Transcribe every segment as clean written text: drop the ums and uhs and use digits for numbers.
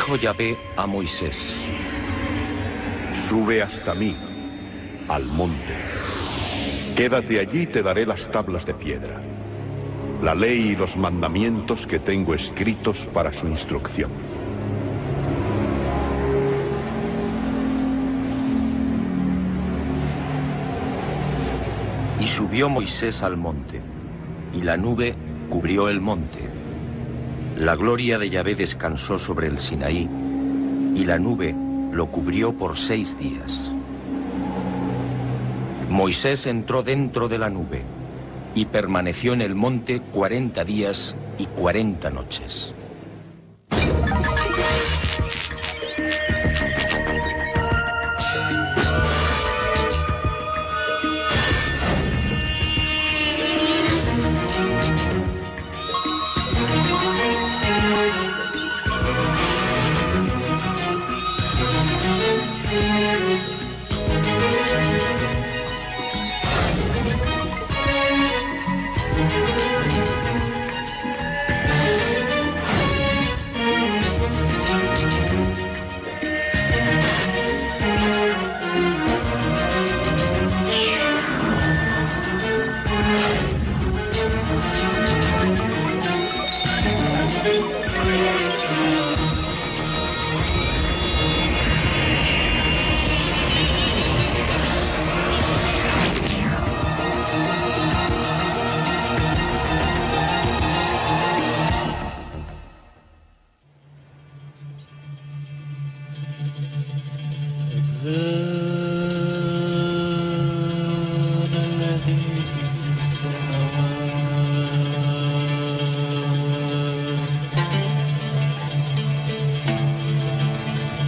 Dijo Yahvé a Moisés: Sube hasta mí, al monte. Quédate allí y te daré las tablas de piedra, la ley y los mandamientos que tengo escritos para su instrucción. Y subió Moisés al monte, y la nube cubrió el monte. La gloria de Yahvé descansó sobre el Sinaí, y la nube lo cubrió por 6 días. Moisés entró dentro de la nube, y permaneció en el monte 40 días y 40 noches.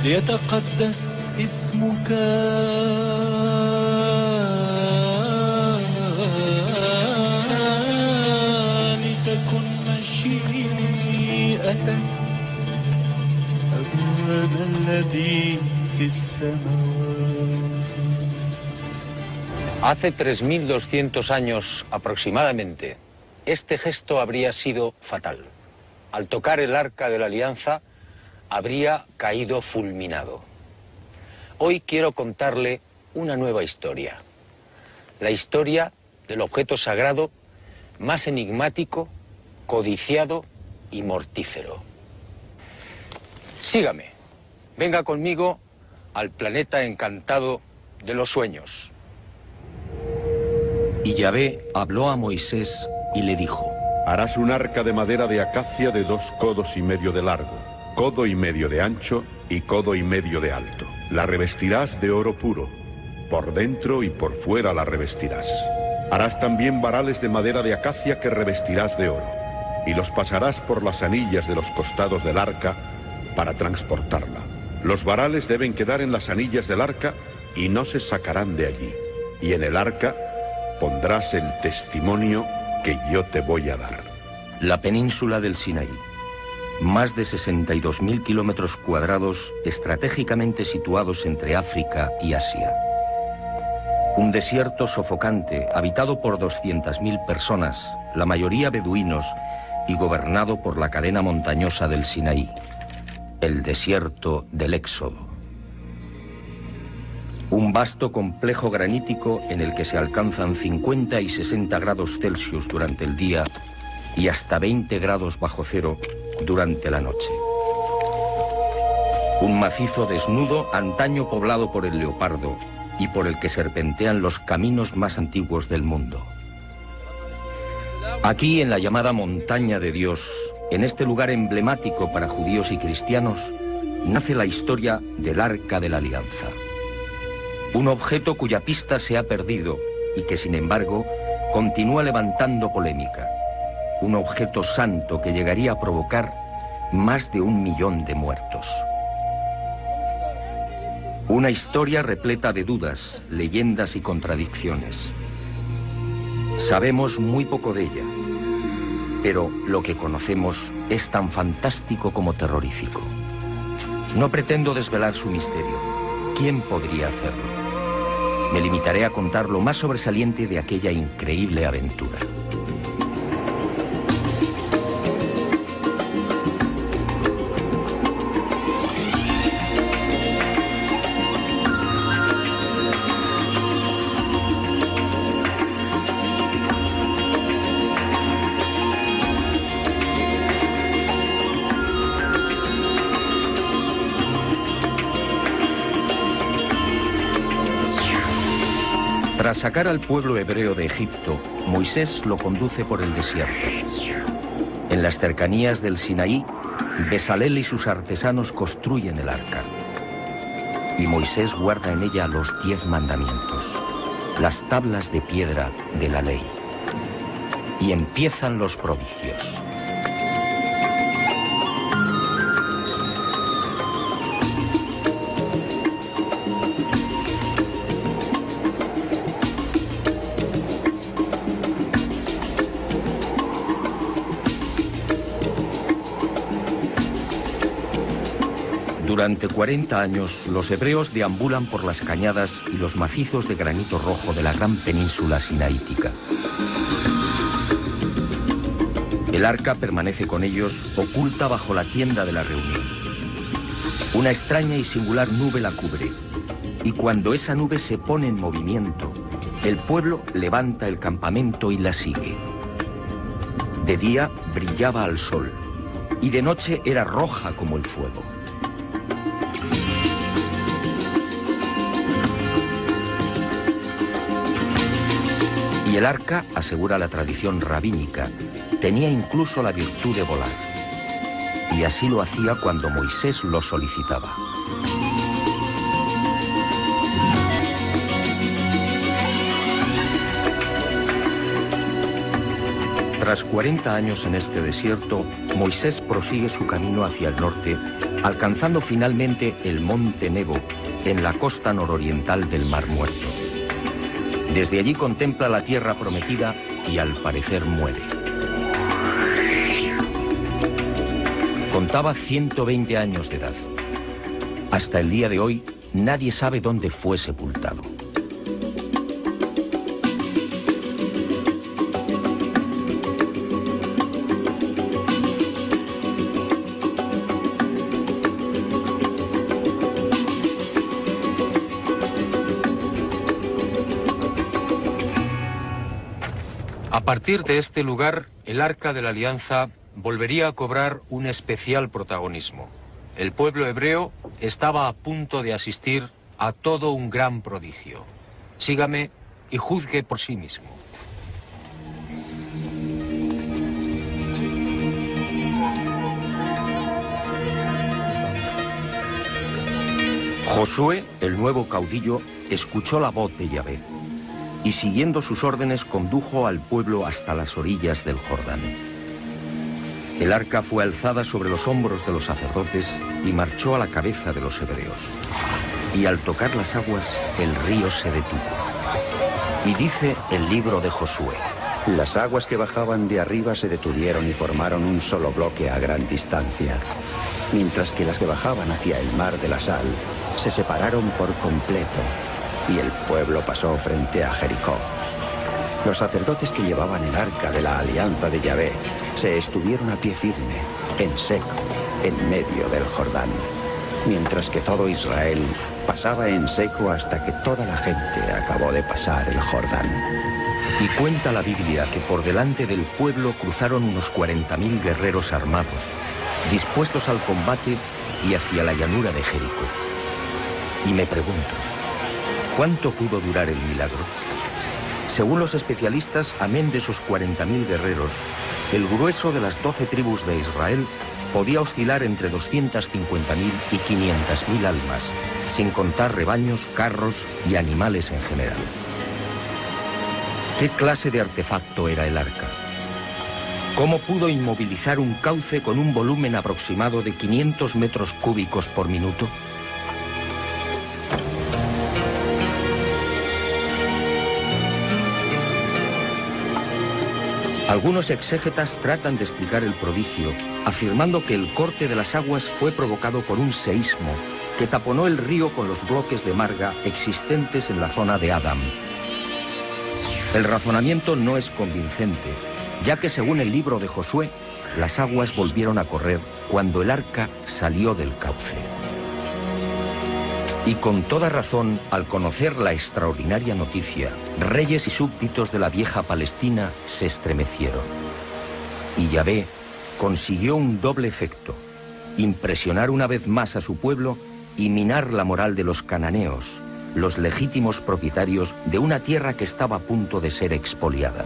ليتقدس اسمك لتكن مشيئتك أبانا الذي في السماوات. Hace 3200 años aproximadamente, este gesto habría sido fatal. Al tocar el arca de la alianza, habría caído fulminado. Hoy quiero contarle una nueva historia. La historia del objeto sagrado más enigmático, codiciado y mortífero. Sígame. Venga conmigo al planeta encantado de los sueños. Y Yahvé habló a Moisés y le dijo: Harás un arca de madera de acacia de 2 codos y medio de largo, 1,5 codos de ancho y 1,5 codos de alto. La revestirás de oro puro, por dentro y por fuera la revestirás. Harás también varales de madera de acacia que revestirás de oro, y los pasarás por las anillas de los costados del arca para transportarla. Los varales deben quedar en las anillas del arca y no se sacarán de allí. Y en el arca pondrás el testimonio que yo te voy a dar. La península del Sinaí. Más de 62.000 kilómetros cuadrados estratégicamente situados entre África y Asia. Un desierto sofocante habitado por 200.000 personas, la mayoría beduinos, y gobernado por la cadena montañosa del Sinaí, el desierto del Éxodo. Un vasto complejo granítico en el que se alcanzan 50 y 60 grados Celsius durante el día y hasta 20 grados bajo cero durante la noche. Un macizo desnudo, antaño poblado por el leopardo y por el que serpentean los caminos más antiguos del mundo. Aquí, en la llamada Montaña de Dios, en este lugar emblemático para judíos y cristianos, nace la historia del Arca de la Alianza. Un objeto cuya pista se ha perdido y que, sin embargo, continúa levantando polémica. Un objeto santo que llegaría a provocar más de 1 millón de muertos. Una historia repleta de dudas, leyendas y contradicciones. Sabemos muy poco de ella, pero lo que conocemos es tan fantástico como terrorífico. No pretendo desvelar su misterio. ¿Quién podría hacerlo? Me limitaré a contar lo más sobresaliente de aquella increíble aventura. Tras sacar al pueblo hebreo de Egipto, Moisés lo conduce por el desierto. En las cercanías del Sinaí, Bezalel y sus artesanos construyen el arca. Y Moisés guarda en ella los 10 mandamientos, las tablas de piedra de la ley. Y empiezan los prodigios. Durante 40 años, los hebreos deambulan por las cañadas y los macizos de granito rojo de la gran península sinaítica. El arca permanece con ellos, oculta bajo la tienda de la reunión. Una extraña y singular nube la cubre, y cuando esa nube se pone en movimiento, el pueblo levanta el campamento y la sigue. De día brillaba al sol, y de noche era roja como el fuego. Y el arca, asegura la tradición rabínica, tenía incluso la virtud de volar. Y así lo hacía cuando Moisés lo solicitaba. Tras 40 años en este desierto, Moisés prosigue su camino hacia el norte, alcanzando finalmente el monte Nebo, en la costa nororiental del Mar Muerto. Desde allí contempla la tierra prometida y al parecer muere. Contaba 120 años de edad. Hasta el día de hoy, nadie sabe dónde fue sepultado. A partir de este lugar, el Arca de la Alianza volvería a cobrar un especial protagonismo. El pueblo hebreo estaba a punto de asistir a todo un gran prodigio. Sígame y juzgue por sí mismo. Josué, el nuevo caudillo, escuchó la voz de Yahvé y siguiendo sus órdenes condujo al pueblo hasta las orillas del Jordán. El arca fue alzada sobre los hombros de los sacerdotes y marchó a la cabeza de los hebreos. Y al tocar las aguas, el río se detuvo. Y dice el libro de Josué: las aguas que bajaban de arriba se detuvieron y formaron un solo bloque a gran distancia, mientras que las que bajaban hacia el mar de la sal se separaron por completo, y el pueblo pasó frente a Jericó. Los sacerdotes que llevaban el arca de la alianza de Yahvé se estuvieron a pie firme, en seco, en medio del Jordán, mientras que todo Israel pasaba en seco hasta que toda la gente acabó de pasar el Jordán. Y cuenta la Biblia que por delante del pueblo cruzaron unos 40.000 guerreros armados, dispuestos al combate y hacia la llanura de Jericó. Y me pregunto, ¿cuánto pudo durar el milagro? Según los especialistas, amén de esos 40.000 guerreros, el grueso de las 12 tribus de Israel podía oscilar entre 250.000 y 500.000 almas, sin contar rebaños, carros y animales en general. ¿Qué clase de artefacto era el arca? ¿Cómo pudo inmovilizar un cauce con un volumen aproximado de 500 metros cúbicos por minuto? Algunos exégetas tratan de explicar el prodigio, afirmando que el corte de las aguas fue provocado por un seísmo que taponó el río con los bloques de marga existentes en la zona de Adam. El razonamiento no es convincente, ya que según el libro de Josué, las aguas volvieron a correr cuando el arca salió del cauce. Y con toda razón, al conocer la extraordinaria noticia, reyes y súbditos de la vieja Palestina se estremecieron. Y Yahvé consiguió un doble efecto: impresionar una vez más a su pueblo y minar la moral de los cananeos, los legítimos propietarios de una tierra que estaba a punto de ser expoliada.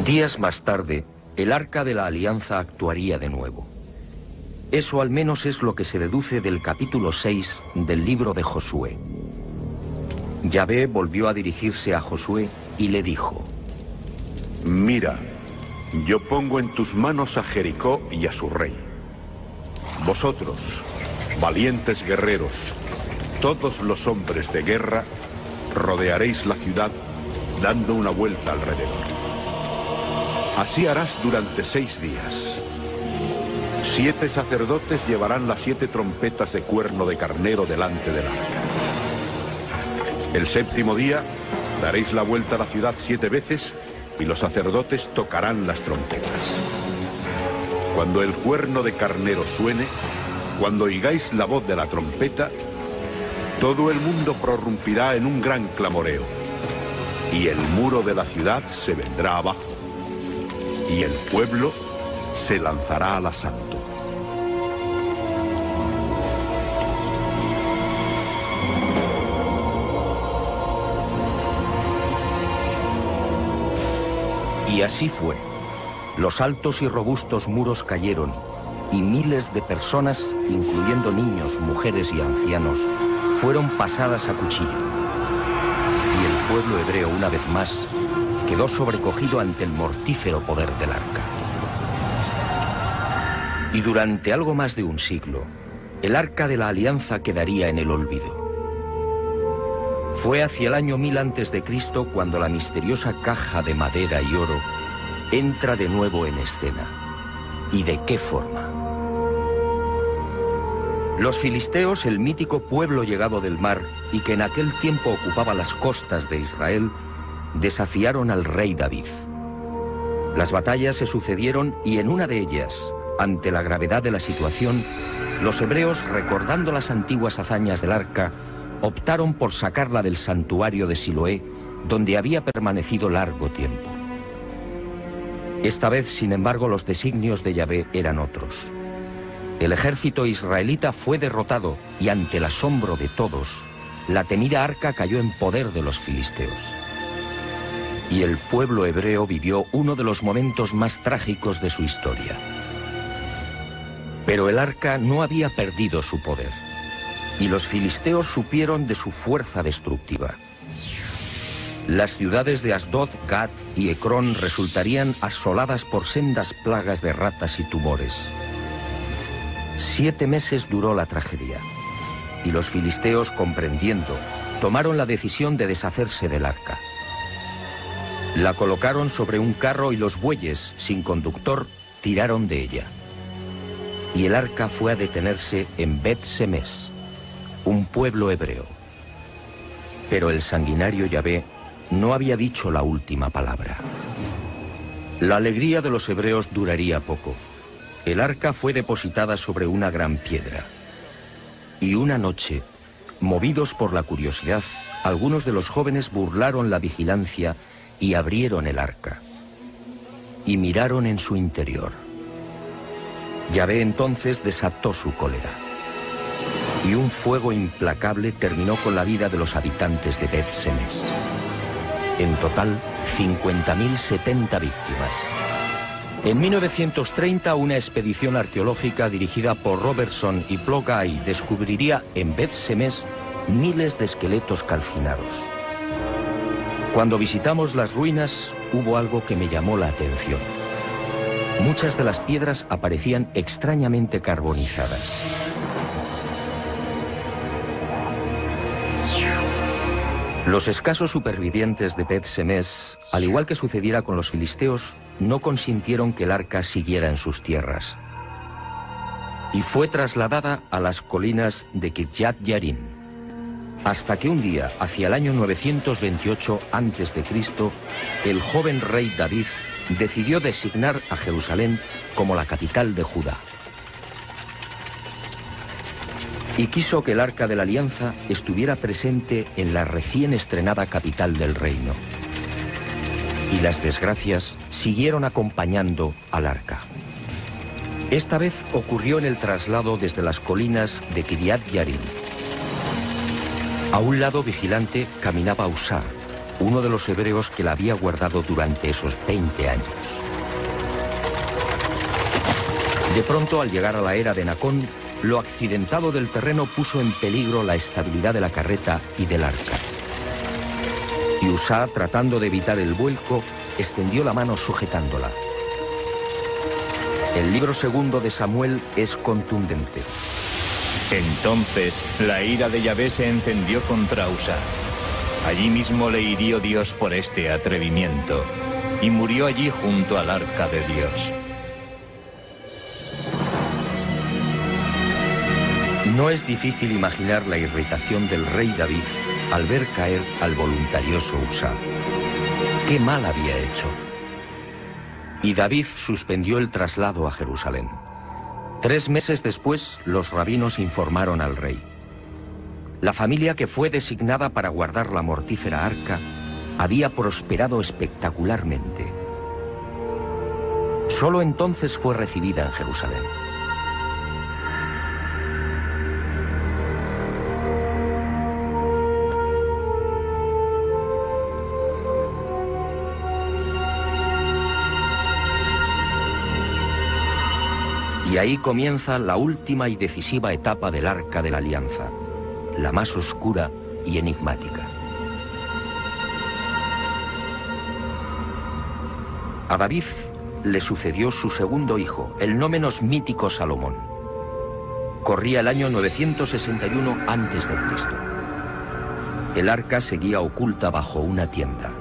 Días más tarde, el Arca de la Alianza actuaría de nuevo. Eso al menos es lo que se deduce del capítulo 6 del libro de Josué. Yahvé volvió a dirigirse a Josué y le dijo: Mira, yo pongo en tus manos a Jericó y a su rey. Vosotros, valientes guerreros, todos los hombres de guerra, rodearéis la ciudad dando una vuelta alrededor. Así harás durante 6 días. 7 sacerdotes llevarán las 7 trompetas de cuerno de carnero delante del arca. El 7º día daréis la vuelta a la ciudad 7 veces y los sacerdotes tocarán las trompetas. Cuando el cuerno de carnero suene, cuando oigáis la voz de la trompeta, todo el mundo prorrumpirá en un gran clamoreo y el muro de la ciudad se vendrá abajo y el pueblo se lanzará al asalto. Y así fue. Los altos y robustos muros cayeron y miles de personas, incluyendo niños, mujeres y ancianos, fueron pasadas a cuchillo. Y el pueblo hebreo, una vez más, quedó sobrecogido ante el mortífero poder del arca. Y durante algo más de un siglo, el Arca de la Alianza quedaría en el olvido. Fue hacia el año 1000 a.C. cuando la misteriosa caja de madera y oro entra de nuevo en escena. ¿Y de qué forma? Los filisteos, el mítico pueblo llegado del mar y que en aquel tiempo ocupaba las costas de Israel, desafiaron al rey David. Las batallas se sucedieron y en una de ellas, ante la gravedad de la situación, los hebreos, recordando las antiguas hazañas del arca, optaron por sacarla del santuario de Siloé, donde había permanecido largo tiempo. Esta vez, sin embargo, los designios de Yahvé eran otros. El ejército israelita fue derrotado y ante el asombro de todos, la temida arca cayó en poder de los filisteos. Y el pueblo hebreo vivió uno de los momentos más trágicos de su historia. Pero el arca no había perdido su poder, y los filisteos supieron de su fuerza destructiva. Las ciudades de Asdod, Gat y Ecrón resultarían asoladas por sendas plagas de ratas y tumores. 7 meses duró la tragedia, y los filisteos, comprendiendo, tomaron la decisión de deshacerse del arca. La colocaron sobre un carro y los bueyes, sin conductor, tiraron de ella. Y el arca fue a detenerse en Bet-Semes, un pueblo hebreo. Pero el sanguinario Yahvé no había dicho la última palabra. La alegría de los hebreos duraría poco. El arca fue depositada sobre una gran piedra. Y una noche, movidos por la curiosidad, algunos de los jóvenes burlaron la vigilancia y abrieron el arca. Y miraron en su interior. Yahvé entonces desató su cólera. Y un fuego implacable terminó con la vida de los habitantes de Bet-Semes. En total, 50.070 víctimas. En 1930, una expedición arqueológica dirigida por Robertson y Plogai descubriría en Bet-Semes miles de esqueletos calcinados. Cuando visitamos las ruinas, hubo algo que me llamó la atención. Muchas de las piedras aparecían extrañamente carbonizadas. Los escasos supervivientes de Bet-Semes, al igual que sucediera con los filisteos, no consintieron que el arca siguiera en sus tierras. Y fue trasladada a las colinas de Kirjat Yarim. Hasta que un día, hacia el año 928 a.C., el joven rey David decidió designar a Jerusalén como la capital de Judá. Y quiso que el Arca de la Alianza estuviera presente en la recién estrenada capital del reino. y las desgracias siguieron acompañando al arca. Esta vez ocurrió en el traslado desde las colinas de Kiryat Yarim. A un lado vigilante caminaba Usá, uno de los hebreos que la había guardado durante esos 20 años. De pronto, al llegar a la era de Nacón, lo accidentado del terreno puso en peligro la estabilidad de la carreta y del arca. Y Usá, tratando de evitar el vuelco, extendió la mano sujetándola. El libro segundo de Samuel es contundente. Entonces la ira de Yahvé se encendió contra Usá. Allí mismo le hirió Dios por este atrevimiento, y murió allí junto al arca de Dios. No es difícil imaginar la irritación del rey David al ver caer al voluntarioso Usá. ¿Qué mal había hecho? Y David suspendió el traslado a Jerusalén. 3 meses después, los rabinos informaron al rey. La familia que fue designada para guardar la mortífera arca había prosperado espectacularmente. Solo entonces fue recibida en Jerusalén. Y ahí comienza la última y decisiva etapa del Arca de la Alianza, la más oscura y enigmática. A David le sucedió su segundo hijo, el no menos mítico Salomón. Corría el año 961 a.C. El arca seguía oculta bajo una tienda.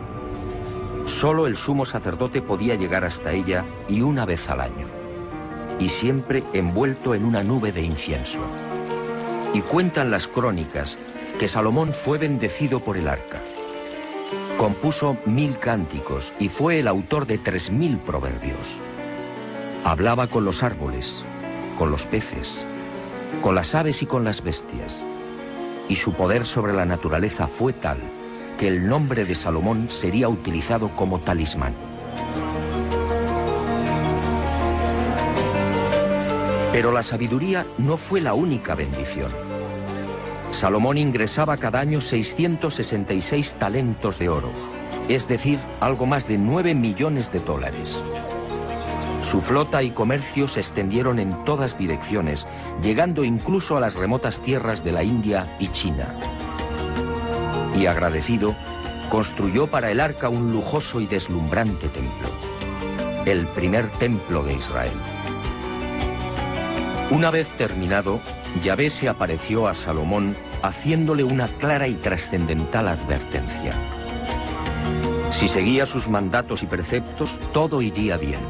Solo el sumo sacerdote podía llegar hasta ella y una vez al año. Y siempre envuelto en una nube de incienso. Y cuentan las crónicas que Salomón fue bendecido por el arca. Compuso 1000 cánticos y fue el autor de 3000 proverbios. Hablaba con los árboles, con los peces, con las aves y con las bestias. Y su poder sobre la naturaleza fue tal que el nombre de Salomón sería utilizado como talismán. Pero la sabiduría no fue la única bendición. Salomón ingresaba cada año 666 talentos de oro, es decir, algo más de 9 millones de dólares. Su flota y comercio se extendieron en todas direcciones, llegando incluso a las remotas tierras de la India y China. Y agradecido, construyó para el arca un lujoso y deslumbrante templo, el primer templo de Israel. Una vez terminado, Yahvé se apareció a Salomón haciéndole una clara y trascendental advertencia. Si seguía sus mandatos y preceptos, todo iría bien.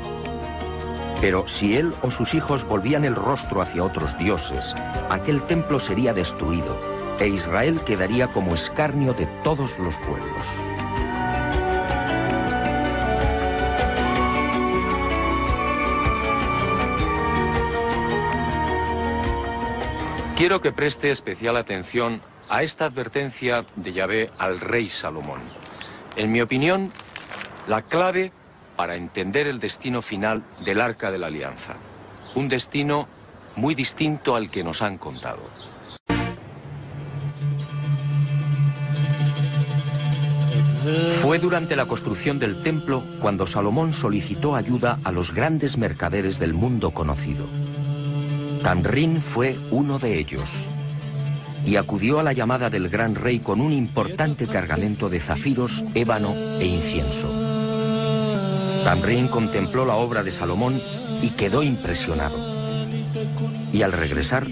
Pero si él o sus hijos volvían el rostro hacia otros dioses, aquel templo sería destruido e Israel quedaría como escarnio de todos los pueblos. Quiero que preste especial atención a esta advertencia de Yahvé al rey Salomón. En mi opinión, la clave para entender el destino final del Arca de la Alianza. Un destino muy distinto al que nos han contado. Fue durante la construcción del templo cuando Salomón solicitó ayuda a los grandes mercaderes del mundo conocido. Tamrín fue uno de ellos, y acudió a la llamada del gran rey con un importante cargamento de zafiros, ébano e incienso. Tamrín contempló la obra de Salomón y quedó impresionado. Y al regresar,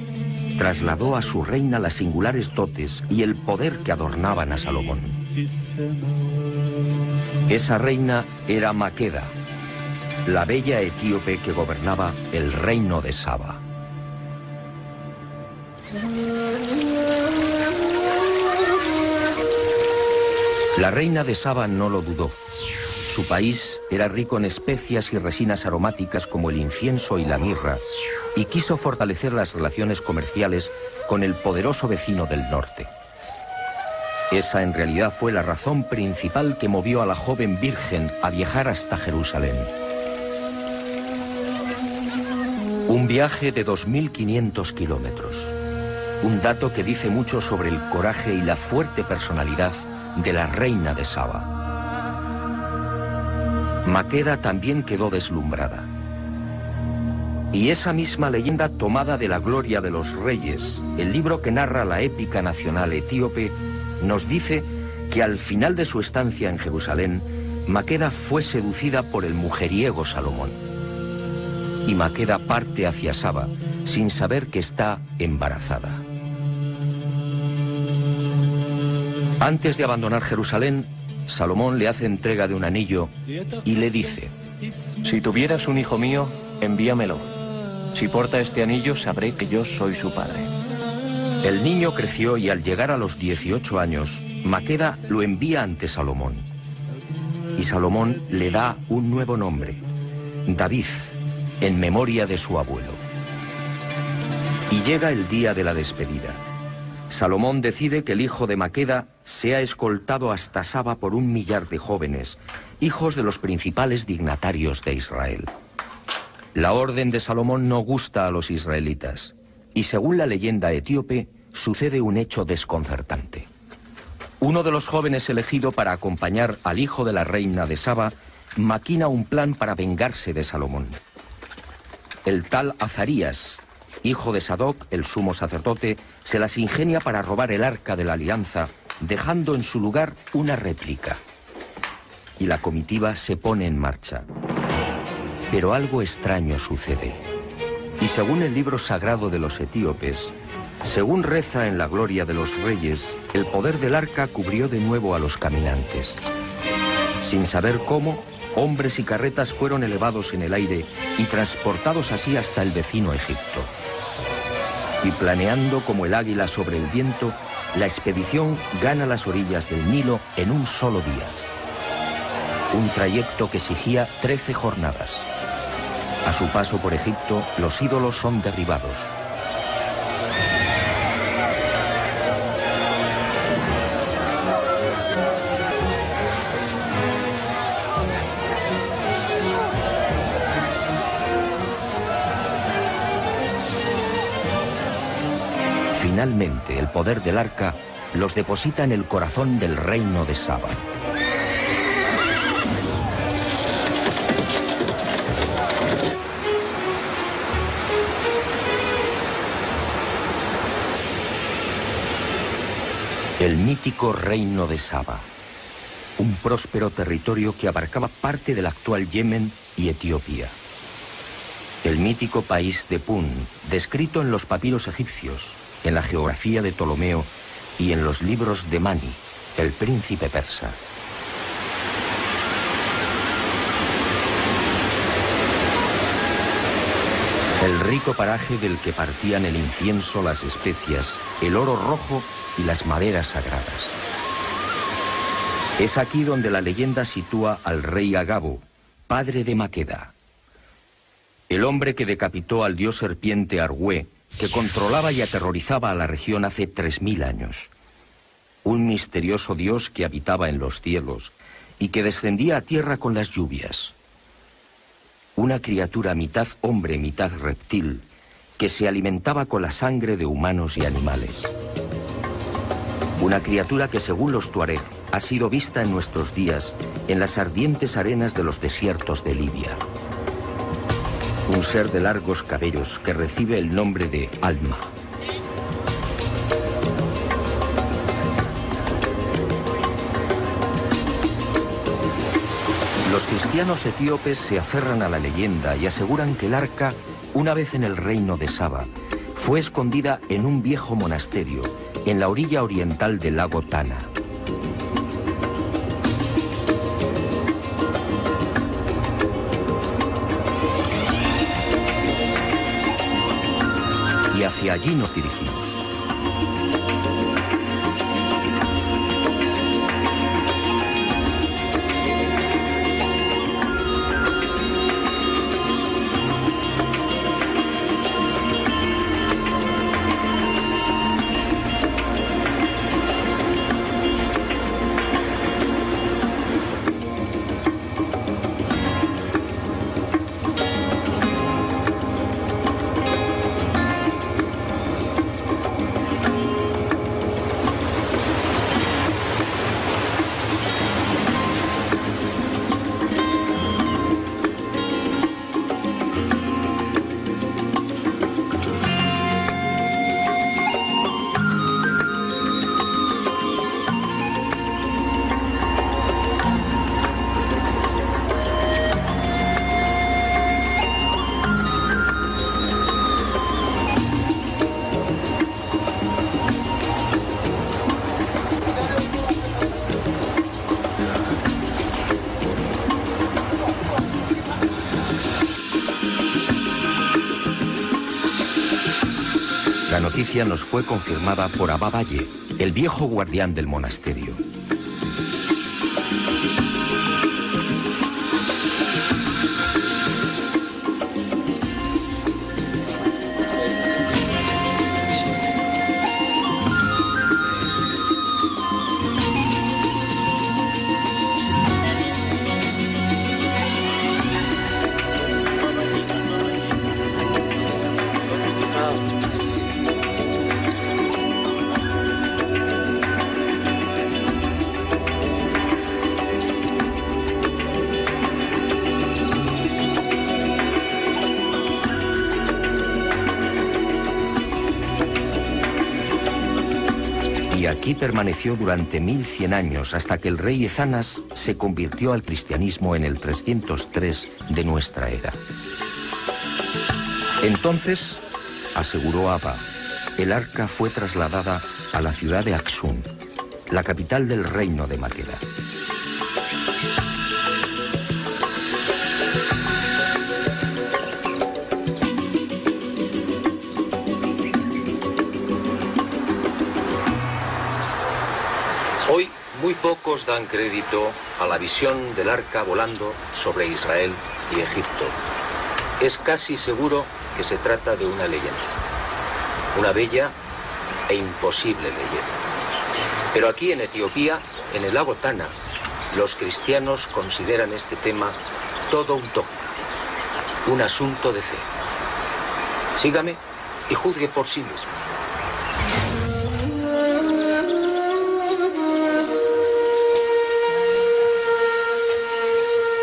trasladó a su reina las singulares dotes y el poder que adornaban a Salomón. Esa reina era Maqueda, la bella etíope que gobernaba el reino de Saba. La reina de Saba no lo dudó. Su país era rico en especias y resinas aromáticas como el incienso y la mirra, y quiso fortalecer las relaciones comerciales con el poderoso vecino del norte. Esa en realidad fue la razón principal que movió a la joven virgen a viajar hasta Jerusalén. Un viaje de 2.500 kilómetros. Un dato que dice mucho sobre el coraje y la fuerte personalidad de la reina de Saba. Maqueda también quedó deslumbrada. Y esa misma leyenda tomada de la Gloria de los Reyes, el libro que narra la épica nacional etíope, nos dice que al final de su estancia en Jerusalén, Maqueda fue seducida por el mujeriego Salomón. Y Maqueda parte hacia Saba, sin saber que está embarazada. Antes de abandonar Jerusalén, Salomón le hace entrega de un anillo y le dice: si tuvieras un hijo mío, envíamelo. Si porta este anillo, sabré que yo soy su padre. El niño creció y al llegar a los 18 años, Maqueda lo envía ante Salomón. Y Salomón le da un nuevo nombre, David, en memoria de su abuelo. Y llega el día de la despedida. Salomón decide que el hijo de Maqueda sea escoltado hasta Saba por 1 millar de jóvenes, hijos de los principales dignatarios de Israel. La orden de Salomón no gusta a los israelitas. Y según la leyenda etíope, sucede un hecho desconcertante. Uno de los jóvenes elegido para acompañar al hijo de la reina de Saba maquina un plan para vengarse de Salomón. El tal Azarías, hijo de Sadoc, el sumo sacerdote, se las ingenia para robar el arca de la alianza, dejando en su lugar una réplica. Y la comitiva se pone en marcha. Pero algo extraño sucede. Y según el libro sagrado de los etíopes, según reza en la Gloria de los Reyes, el poder del arca cubrió de nuevo a los caminantes. Sin saber cómo, hombres y carretas fueron elevados en el aire y transportados así hasta el vecino Egipto. Y planeando como el águila sobre el viento, la expedición gana las orillas del Nilo en un solo día. Un trayecto que exigía 13 jornadas. A su paso por Egipto, los ídolos son derribados. Finalmente, el poder del arca los deposita en el corazón del reino de Saba. El mítico reino de Saba, un próspero territorio que abarcaba parte del actual Yemen y Etiopía. El mítico país de Pun, descrito en los papiros egipcios, en la geografía de Ptolomeo y en los libros de Mani, el príncipe persa. El rico paraje del que partían el incienso, las especias, el oro rojo y las maderas sagradas. Es aquí donde la leyenda sitúa al rey Agabo, padre de Maqueda. El hombre que decapitó al dios serpiente Argüé, que controlaba y aterrorizaba a la región hace 3000 años. Un misterioso dios que habitaba en los cielos y que descendía a tierra con las lluvias. Una criatura mitad hombre, mitad reptil, que se alimentaba con la sangre de humanos y animales. Una criatura que, según los tuareg, ha sido vista en nuestros días en las ardientes arenas de los desiertos de Libia. Un ser de largos cabellos que recibe el nombre de Alma. Los cristianos etíopes se aferran a la leyenda y aseguran que el arca, una vez en el reino de Saba, fue escondida en un viejo monasterio en la orilla oriental del lago Tana. Y hacia allí nos dirigimos. La noticia nos fue confirmada por Abba Valle, el viejo guardián del monasterio. Y aquí permaneció durante 1100 años hasta que el rey Ezanas se convirtió al cristianismo en el 303 de nuestra era. Entonces, aseguró Abba, el arca fue trasladada a la ciudad de Aksum, la capital del reino de Maqueda. Hoy muy pocos dan crédito a la visión del arca volando sobre Israel y Egipto. Es casi seguro que se trata de una leyenda, una bella e imposible leyenda. Pero aquí en Etiopía, en el lago Tana, los cristianos consideran este tema todo un dogma, un asunto de fe. Sígame y juzgue por sí mismo.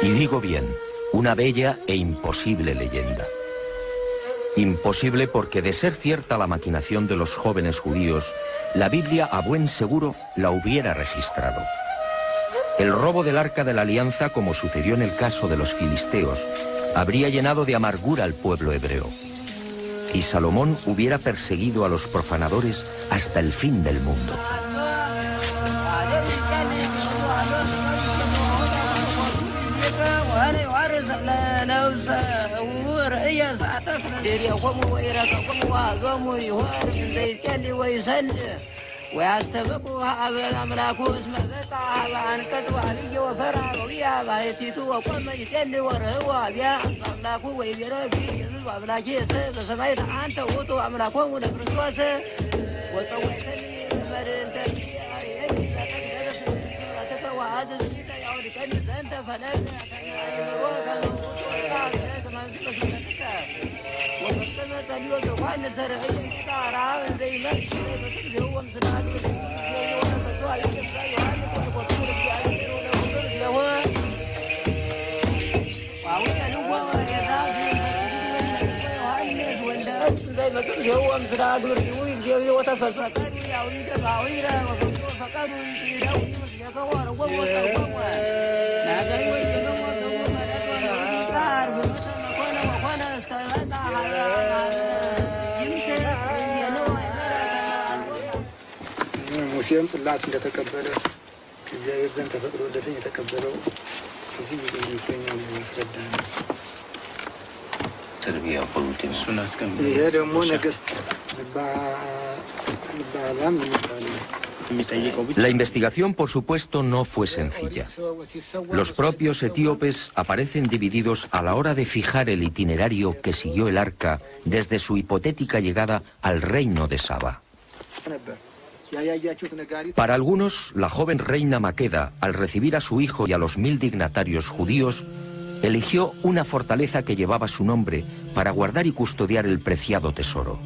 Y digo bien, una bella e imposible leyenda. Imposible porque, de ser cierta la maquinación de los jóvenes judíos, la Biblia a buen seguro la hubiera registrado. El robo del Arca de la Alianza, como sucedió en el caso de los filisteos, habría llenado de amargura al pueblo hebreo. Y Salomón hubiera perseguido a los profanadores hasta el fin del mundo. ሙሴም ጽላት እንደተቀበለ ከእግዚአብሔር ዘንድ ተፈቅዶለትኝ የተቀበለው እዚህ የሚገኘው ያስረዳል። ይሄ ደግሞ ነገስት ልባላም የሚባለው። La investigación, por supuesto, no fue sencilla. Los propios etíopes aparecen divididos a la hora de fijar el itinerario que siguió el arca desde su hipotética llegada al reino de Saba. Para algunos, la joven reina Maqueda, al recibir a su hijo y a los 1000 dignatarios judíos, eligió una fortaleza que llevaba su nombre para guardar y custodiar el preciado tesoro.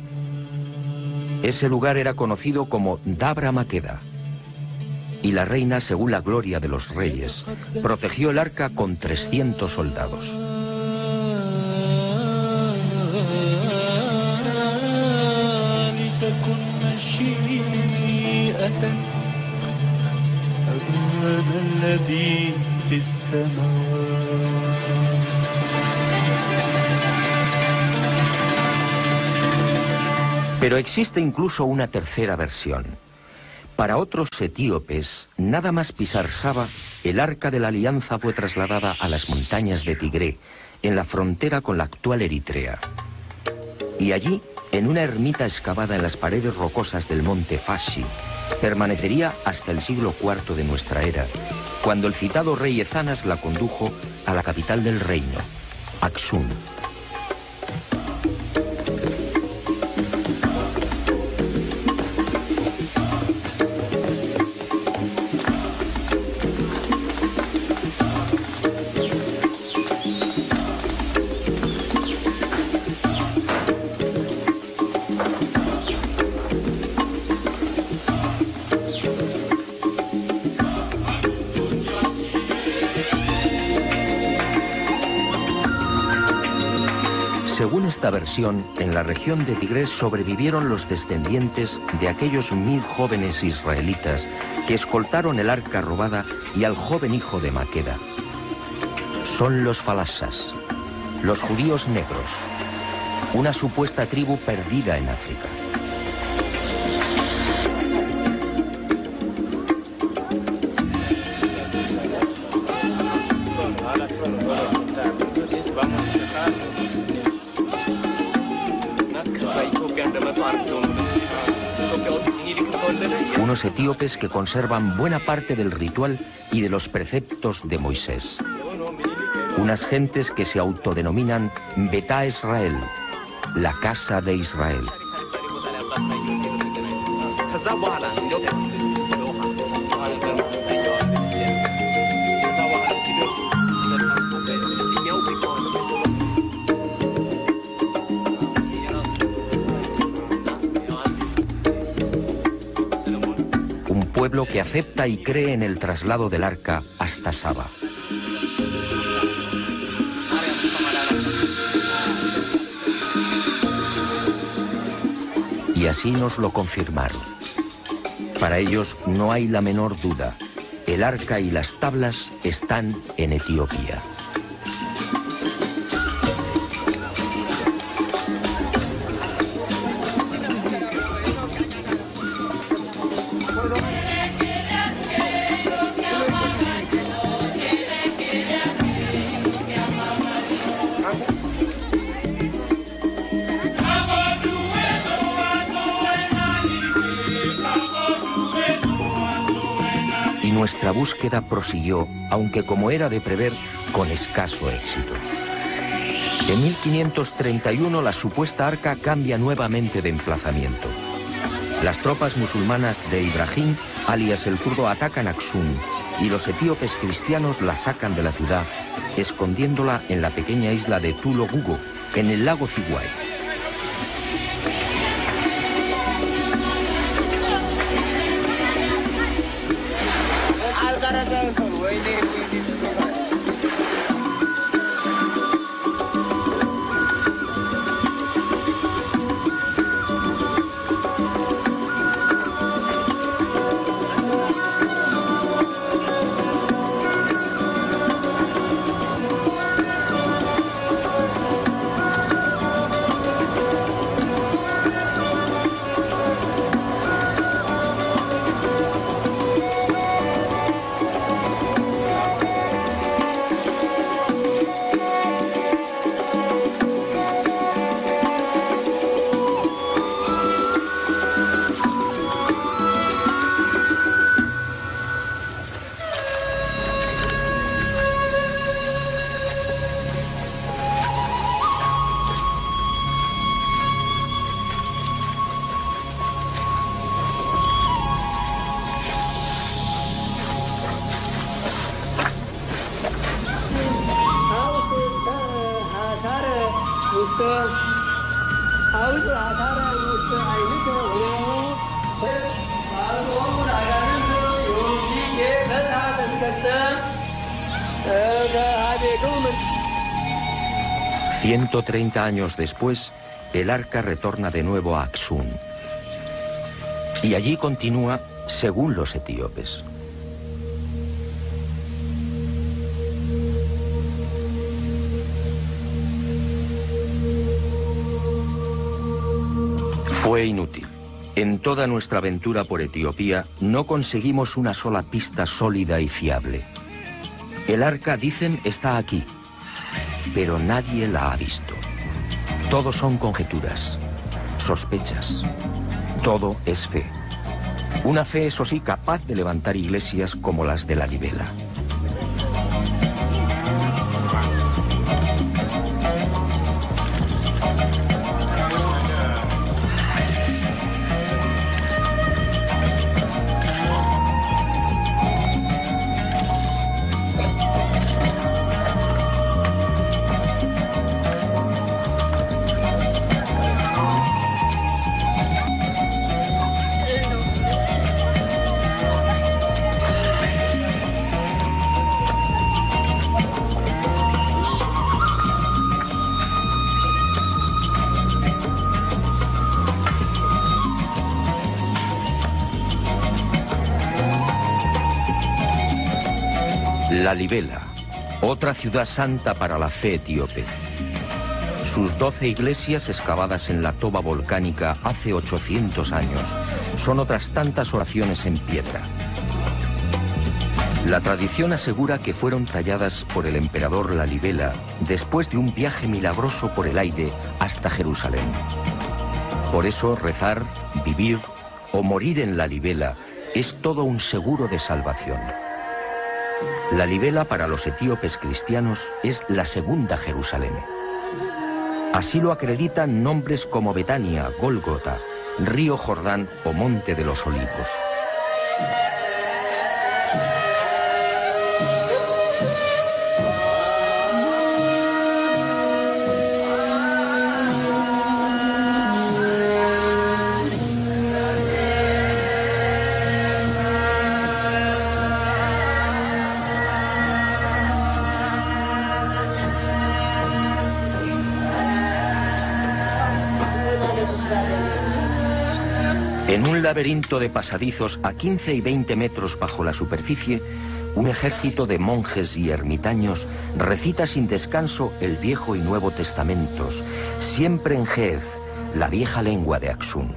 Ese lugar era conocido como Dabra Maqueda. Y la reina, según la gloria de los reyes, protegió el arca con 300 soldados. Pero existe incluso una tercera versión. Para otros etíopes, nada más pisar Saba, el Arca de la Alianza fue trasladada a las montañas de Tigré, en la frontera con la actual Eritrea. Y allí, en una ermita excavada en las paredes rocosas del monte Fashi, permanecería hasta el siglo IV de nuestra era, cuando el citado rey Ezanas la condujo a la capital del reino, Aksum. Según esta versión, en la región de Tigres sobrevivieron los descendientes de aquellos 1000 jóvenes israelitas que escoltaron el arca robada y al joven hijo de Maqueda. Son los falasas, los judíos negros, una supuesta tribu perdida en África. Unos etíopes que conservan buena parte del ritual y de los preceptos de Moisés. Unas gentes que se autodenominan Betá Israel, la casa de Israel. Pueblo que acepta y cree en el traslado del arca hasta Saba. Y así nos lo confirmaron. Para ellos no hay la menor duda. El arca y las tablas están en Etiopía. Nuestra búsqueda prosiguió, aunque como era de prever, con escaso éxito. En 1531 la supuesta arca cambia nuevamente de emplazamiento. Las tropas musulmanas de Ibrahim, alias el zurdo, atacan Aksum y los etíopes cristianos la sacan de la ciudad, escondiéndola en la pequeña isla de Tulo Gugo, en el lago Ziguay. ...130 años después, el arca retorna de nuevo a Aksum. Y allí continúa según los etíopes. Fue inútil. En toda nuestra aventura por Etiopía no conseguimos una sola pista sólida y fiable. El arca, dicen, está aquí, pero nadie la ha visto. Todo son conjeturas, sospechas. Todo es fe. Una fe, eso sí, capaz de levantar iglesias como las de la Libela. La Libela, otra ciudad santa para la fe etíope. Sus 12 iglesias excavadas en la toba volcánica hace 800 años son otras tantas oraciones en piedra. La tradición asegura que fueron talladas por el emperador Lalibela después de un viaje milagroso por el aire hasta Jerusalén. Por eso rezar, vivir o morir en Lalibela es todo un seguro de salvación. Lalibela para los etíopes cristianos es la segunda Jerusalén. Así lo acreditan nombres como Betania, Gólgota, Río Jordán o Monte de los Olivos. En un laberinto de pasadizos a 15 y 20 metros bajo la superficie, un ejército de monjes y ermitaños recita sin descanso el Viejo y Nuevo Testamentos, siempre en Ge'ez, la vieja lengua de Axum.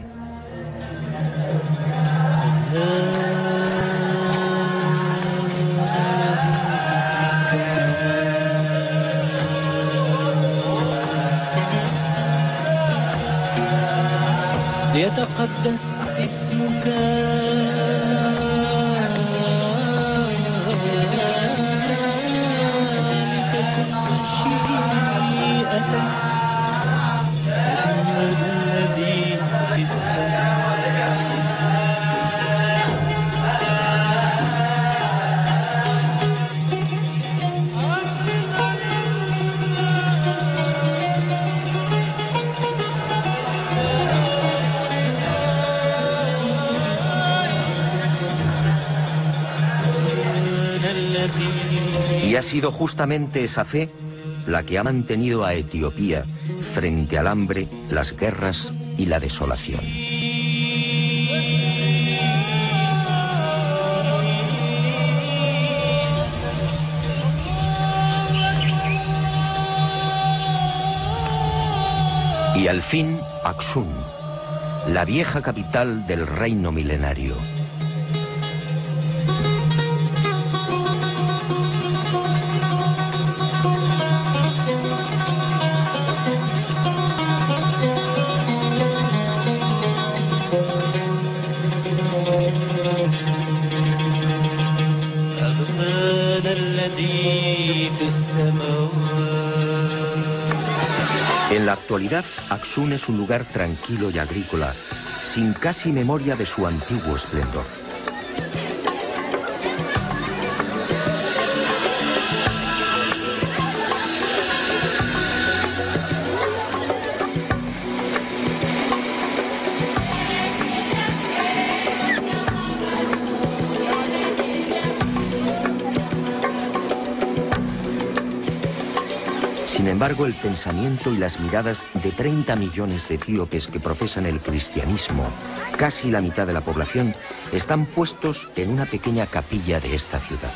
ليتقدس اسمك لتكن مشيئتك الذي في السماء. Y ha sido justamente esa fe la que ha mantenido a Etiopía frente al hambre, las guerras y la desolación. Y al fin, Axum, la vieja capital del reino milenario. En la actualidad, Axum es un lugar tranquilo y agrícola, sin casi memoria de su antiguo esplendor. Sin embargo, el pensamiento y las miradas de 30 millones de etíopes que profesan el cristianismo, casi la mitad de la población, están puestos en una pequeña capilla de esta ciudad.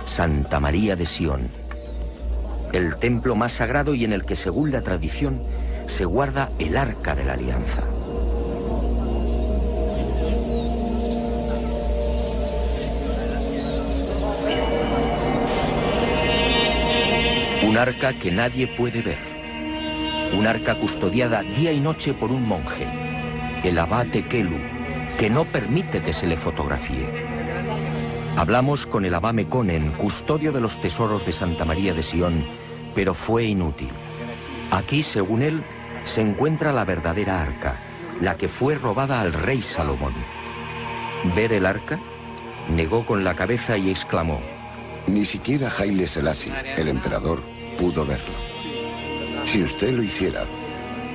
Santa María de Sion, el templo más sagrado y en el que, según la tradición, se guarda el Arca de la Alianza. Un arca que nadie puede ver. Un arca custodiada día y noche por un monje, el abate Kelu, que no permite que se le fotografíe. Hablamos con el abá Mekonnen, custodio de los tesoros de Santa María de Sion, pero fue inútil. Aquí, según él, se encuentra la verdadera arca, la que fue robada al rey Salomón. ¿Ver el arca? Negó con la cabeza y exclamó: ni siquiera Haile Selassie, el emperador, pudo verlo. Si usted lo hiciera,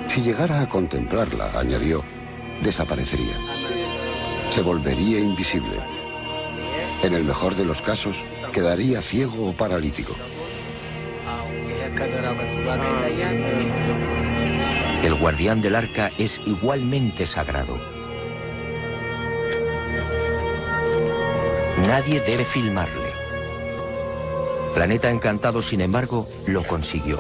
si llegara a contemplarla, añadió, desaparecería. Se volvería invisible. En el mejor de los casos, quedaría ciego o paralítico. El guardián del arca es igualmente sagrado. Nadie debe filmarle. Planeta Encantado, sin embargo, lo consiguió.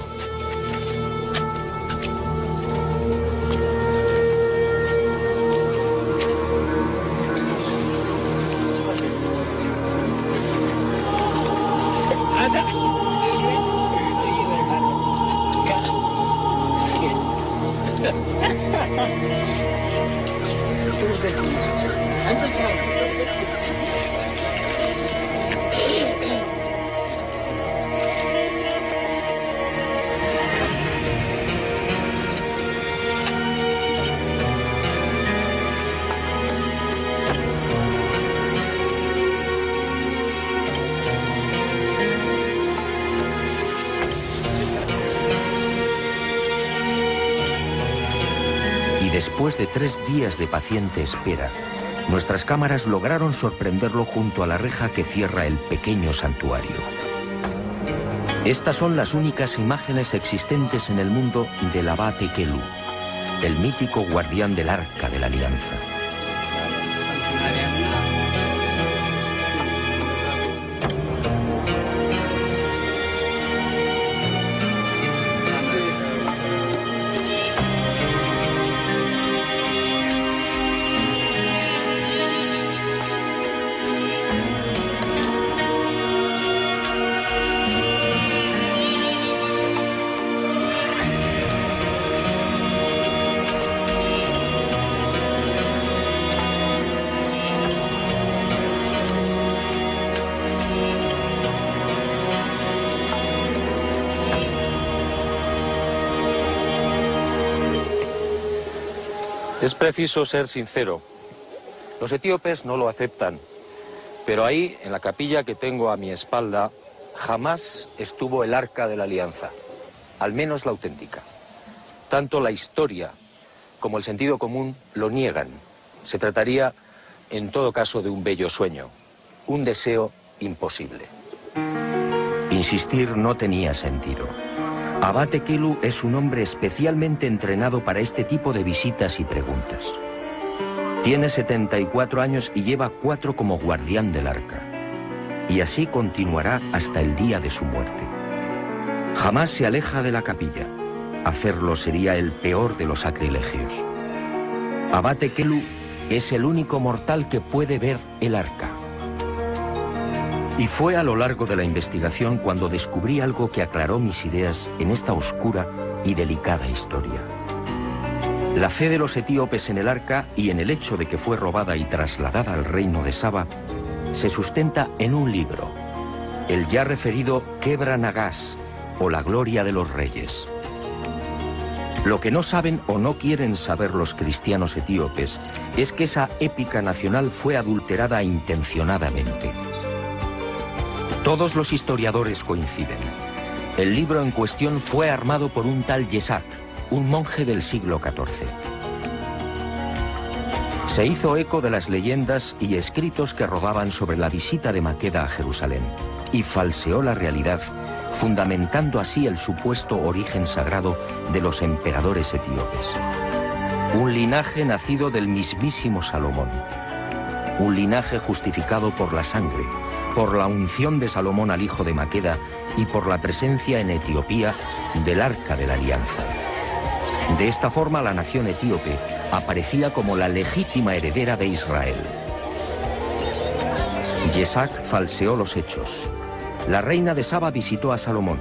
Después de 3 días de paciente espera, nuestras cámaras lograron sorprenderlo junto a la reja que cierra el pequeño santuario. Estas son las únicas imágenes existentes en el mundo del abate Kelu, el mítico guardián del Arca de la Alianza. Es preciso ser sincero. Los etíopes no lo aceptan, pero ahí, en la capilla que tengo a mi espalda, jamás estuvo el Arca de la Alianza, al menos la auténtica. Tanto la historia como el sentido común lo niegan. Se trataría, en todo caso, de un bello sueño, un deseo imposible. Insistir no tenía sentido. Abate Kelu es un hombre especialmente entrenado para este tipo de visitas y preguntas. Tiene 74 años y lleva 4 como guardián del arca. Y así continuará hasta el día de su muerte. Jamás se aleja de la capilla. Hacerlo sería el peor de los sacrilegios. Abate Kelu es el único mortal que puede ver el arca. Y fue a lo largo de la investigación cuando descubrí algo que aclaró mis ideas en esta oscura y delicada historia. La fe de los etíopes en el arca y en el hecho de que fue robada y trasladada al reino de Saba se sustenta en un libro, el ya referido Kebra Nagás, o la gloria de los reyes. Lo que no saben o no quieren saber los cristianos etíopes es que esa épica nacional fue adulterada intencionadamente. Todos los historiadores coinciden. El libro en cuestión fue armado por un tal Yesak, un monje del siglo XIV. Se hizo eco de las leyendas y escritos que rodaban sobre la visita de Maqueda a Jerusalén y falseó la realidad, fundamentando así el supuesto origen sagrado de los emperadores etíopes. Un linaje nacido del mismísimo Salomón. Un linaje justificado por la sangre, por la unción de Salomón al hijo de Maqueda y por la presencia en Etiopía del Arca de la Alianza. De esta forma, la nación etíope aparecía como la legítima heredera de Israel. Yesak falseó los hechos. La reina de Saba visitó a Salomón.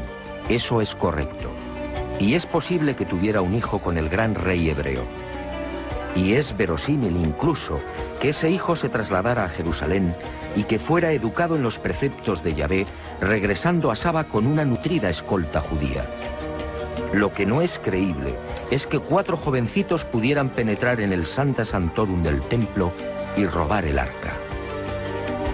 Eso es correcto. y es posible que tuviera un hijo con el gran rey hebreo. Y es verosímil incluso que ese hijo se trasladara a Jerusalén y que fuera educado en los preceptos de Yahvé, regresando a Saba con una nutrida escolta judía. Lo que no es creíble es que 4 jovencitos pudieran penetrar en el Sancta Sanctorum del templo y robar el arca.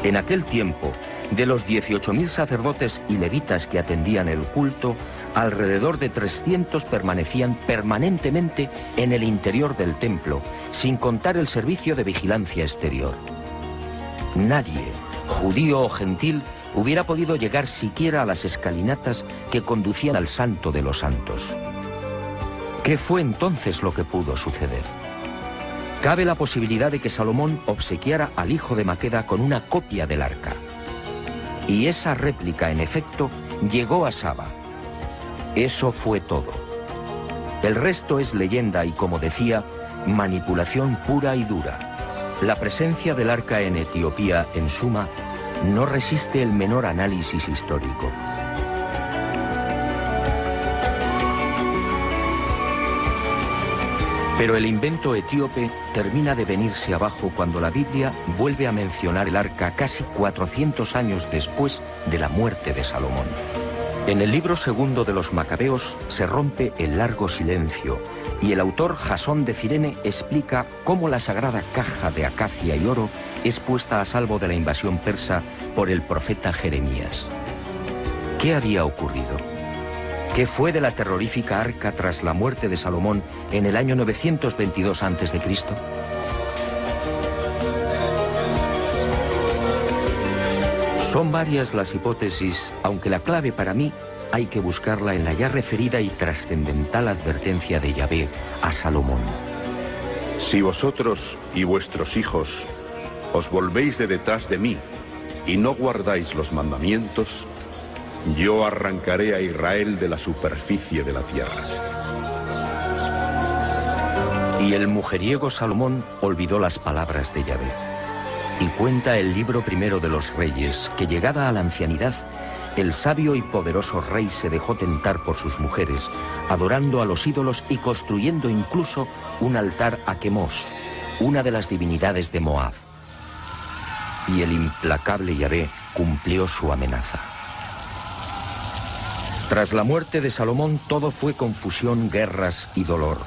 En aquel tiempo, de los 18.000 sacerdotes y levitas que atendían el culto, alrededor de 300 permanecían permanentemente en el interior del templo, sin contar el servicio de vigilancia exterior. Nadie, judío o gentil, hubiera podido llegar siquiera a las escalinatas que conducían al Santo de los Santos. ¿Qué fue entonces lo que pudo suceder? Cabe la posibilidad de que Salomón obsequiara al hijo de Maqueda con una copia del arca. Y esa réplica, en efecto, llegó a Saba. Eso fue todo. El resto es leyenda y, como decía, manipulación pura y dura. La presencia del arca en Etiopía, en suma, no resiste el menor análisis histórico. Pero el invento etíope termina de venirse abajo cuando la Biblia vuelve a mencionar el arca casi 400 años después de la muerte de Salomón. En el libro segundo de los Macabeos se rompe el largo silencio y el autor Jasón de Cirene explica cómo la sagrada caja de acacia y oro es puesta a salvo de la invasión persa por el profeta Jeremías. ¿Qué había ocurrido? ¿Qué fue de la terrorífica arca tras la muerte de Salomón en el año 922 a.C.? Son varias las hipótesis, aunque la clave para mí hay que buscarla en la ya referida y trascendental advertencia de Yahvé a Salomón. Si vosotros y vuestros hijos os volvéis de detrás de mí y no guardáis los mandamientos, yo arrancaré a Israel de la superficie de la tierra. Y el mujeriego Salomón olvidó las palabras de Yahvé. Y cuenta el libro primero de los Reyes que, llegada a la ancianidad, el sabio y poderoso rey se dejó tentar por sus mujeres, adorando a los ídolos y construyendo incluso un altar a Quemos, una de las divinidades de Moab. Y el implacable Yahvé cumplió su amenaza. Tras la muerte de Salomón, todo fue confusión, guerras y dolor.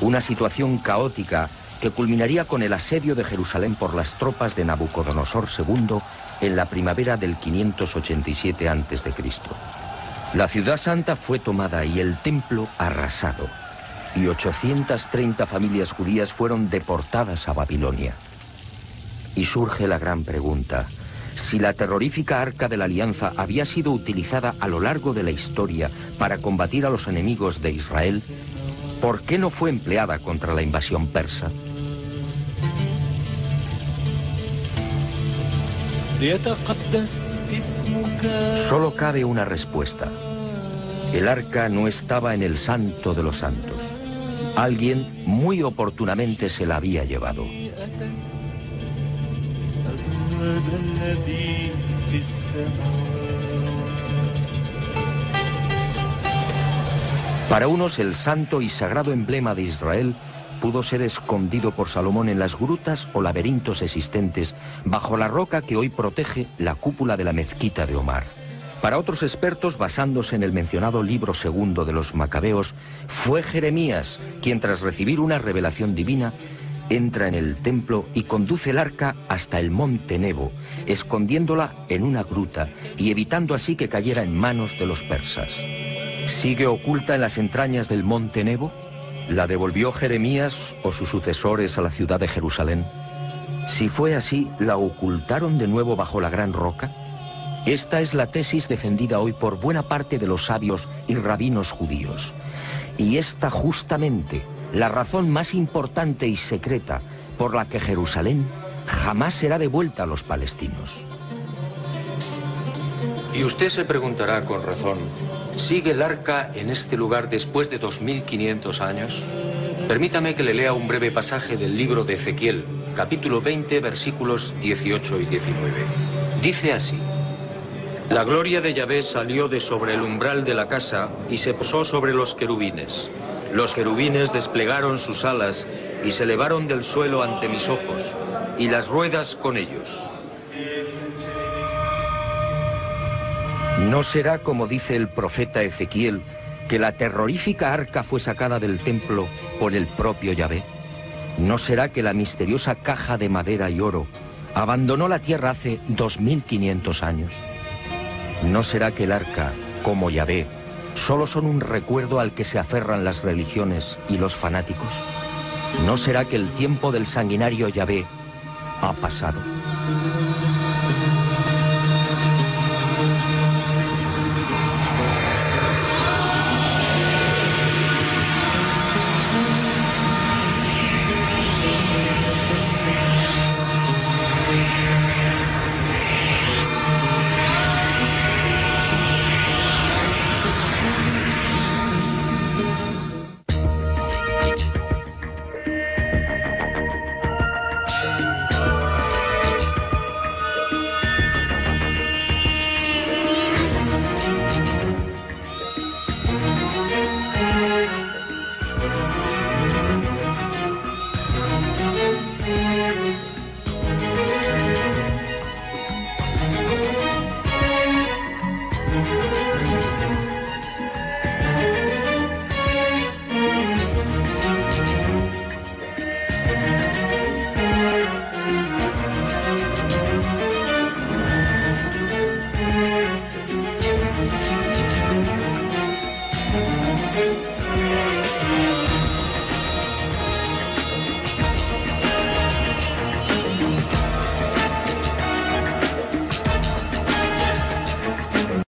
Una situación caótica que culminaría con el asedio de Jerusalén por las tropas de Nabucodonosor II en la primavera del 587 a.C. La ciudad santa fue tomada y el templo arrasado, y 830 familias judías fueron deportadas a Babilonia. Y surge la gran pregunta: si la terrorífica Arca de la Alianza había sido utilizada a lo largo de la historia para combatir a los enemigos de Israel, ¿por qué no fue empleada contra la invasión persa? Solo cabe una respuesta. El arca no estaba en el Santo de los Santos. Alguien muy oportunamente se la había llevado. Para unos, el santo y sagrado emblema de Israel pudo ser escondido por Salomón en las grutas o laberintos existentes bajo la roca que hoy protege la cúpula de la mezquita de Omar. Para otros expertos, basándose en el mencionado libro segundo de los Macabeos, fue Jeremías quien, tras recibir una revelación divina, entra en el templo y conduce el arca hasta el monte Nebo, escondiéndola en una gruta y evitando así que cayera en manos de los persas. ¿Sigue oculta en las entrañas del monte Nebo? ¿La devolvió Jeremías o sus sucesores a la ciudad de Jerusalén? Si fue así, ¿la ocultaron de nuevo bajo la gran roca? Esta es la tesis defendida hoy por buena parte de los sabios y rabinos judíos. Y esta justamente la razón más importante y secreta por la que Jerusalén jamás será devuelta a los palestinos. Y usted se preguntará con razón, ¿sigue el arca en este lugar después de 2500 años? Permítame que le lea un breve pasaje del libro de Ezequiel, capítulo 20, versículos 18 y 19. Dice así: La gloria de Yahvé salió de sobre el umbral de la casa y se posó sobre los querubines. Los querubines desplegaron sus alas y se elevaron del suelo ante mis ojos, y las ruedas con ellos. No será como dice el profeta Ezequiel, que la terrorífica arca fue sacada del templo por el propio Yahvé. No será que la misteriosa caja de madera y oro abandonó la tierra hace 2500 años. No será que el arca, como Yahvé, solo son un recuerdo al que se aferran las religiones y los fanáticos. ¿No será que el tiempo del sanguinario Yahvé ha pasado?